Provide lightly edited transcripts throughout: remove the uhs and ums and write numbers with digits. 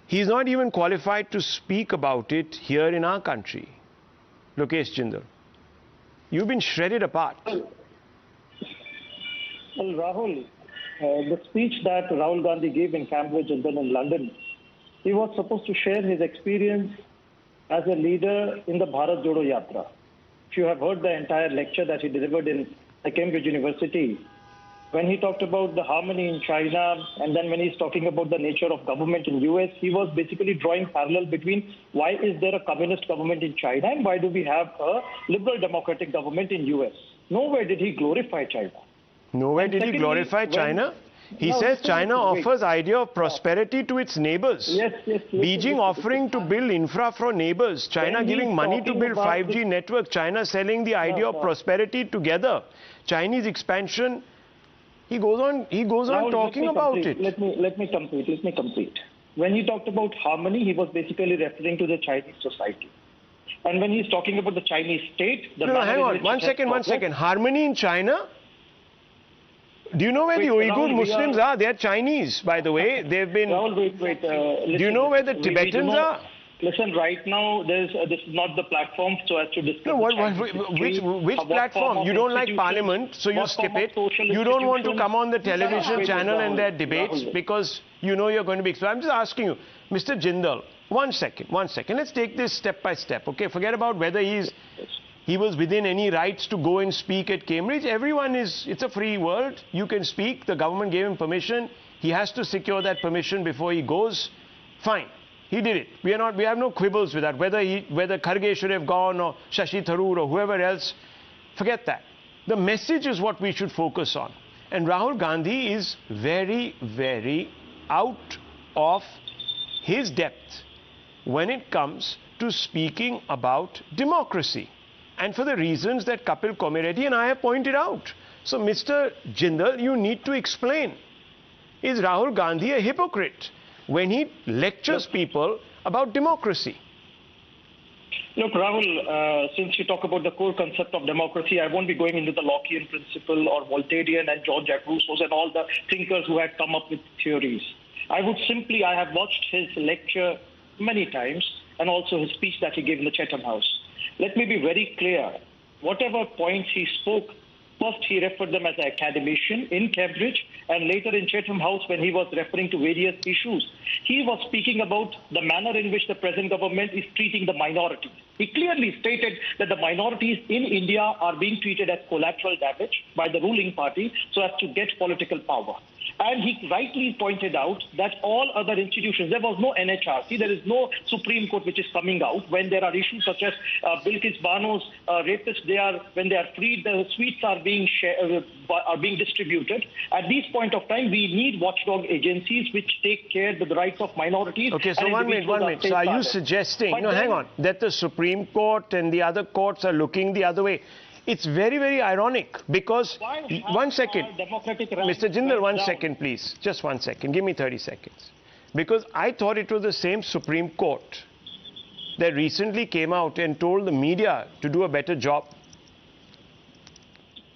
He's not even qualified to speak about it here in our country. Lokesh Jindal, you've been shredded apart. Well, Rahul, the speech that Rahul Gandhi gave in Cambridge and then in London, he was supposed to share his experience as a leader in the Bharat Jodo Yatra. If you have heard the entire lecture that he delivered in the Cambridge University, when he talked about the harmony in China, and then when he's talking about the nature of government in US, he was basically drawing parallel between why is there a communist government in China and why do we have a liberal democratic government in US. Nowhere did he glorify China. Nowhere did he glorify China? He says China offers idea of prosperity to its neighbors. Yes. Beijing offering to build infra for neighbors. China giving money to build 5G network. China selling the idea of prosperity together. Chinese expansion. He goes on talking about it. Let me complete. When he talked about harmony, he was basically referring to the Chinese society. And when he's talking about the Chinese state, no, hang on. One second. Harmony in China? Do you know where the Uyghur Muslims are? They are Chinese, by the way. They've been... Rahul, wait. Do you know where the Tibetans are? Listen, right now, this is not the platform so as to discuss. No, which platform? You don't like Parliament, so you skip it. You don't want to come on the television channel and their debates because you know you're going to be... So I'm just asking you, Mr. Jindal, one second. Let's take this step by step, okay? Forget about whether he was within any rights to go and speak at Cambridge. It's a free world. You can speak. The government gave him permission. He has to secure that permission before he goes. Fine. He did it. We have no quibbles with that. Whether Kharge should have gone or Shashi Tharoor or whoever else, forget that. The message is what we should focus on. And Rahul Gandhi is very, very out of his depth when it comes to speaking about democracy. And for the reasons that Kapil Komireddy and I have pointed out. So, Mr. Jindal, you need to explain. Is Rahul Gandhi a hypocrite when he lectures people about democracy? Look, Rahul, since you talk about the core concept of democracy, I won't be going into the Lockean principle or Voltairean and Jean-Jacques Rousseau and all the thinkers who had come up with theories. I have watched his lecture many times and also his speech that he gave in the Chatham House. Let me be very clear. Whatever points he spoke, first he referred them as an academician in Cambridge, and later in Chatham House when he was referring to various issues. He was speaking about the manner in which the present government is treating the minorities. He clearly stated that the minorities in India are being treated as collateral damage by the ruling party so as to get political power. And he rightly pointed out that all other institutions, there was no NHRC, there is no Supreme Court which is coming out when there are issues such as Bilkis Bano's rapists. When they are freed, the sweets are being distributed. At this point of time, we need watchdog agencies which take care of the rights of minorities. Okay, so one minute. So are you suggesting, hang on, that the Supreme Court and the other courts are looking the other way? It's very, very ironic because, one second, Mr. Jindal, 1 second, please. Just 1 second. Give me 30 seconds. Because I thought it was the same Supreme Court that recently came out and told the media to do a better job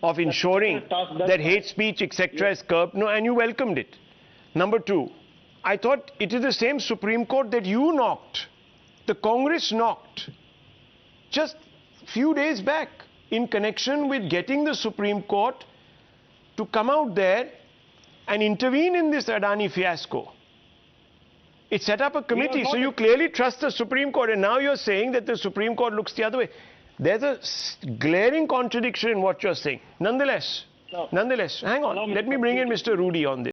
of ensuring that hate speech, etc. is curbed. No, and you welcomed it. Number two, I thought it is the same Supreme Court that you knocked. The Congress knocked just a few days back, in connection with getting the Supreme Court to come out there and intervene in this Adani fiasco. It set up a committee, so you clearly trust the Supreme Court, and now you're saying that the Supreme Court looks the other way. There's a glaring contradiction in what you're saying. Nonetheless, hang on, let me bring in Mr. Rudy on this.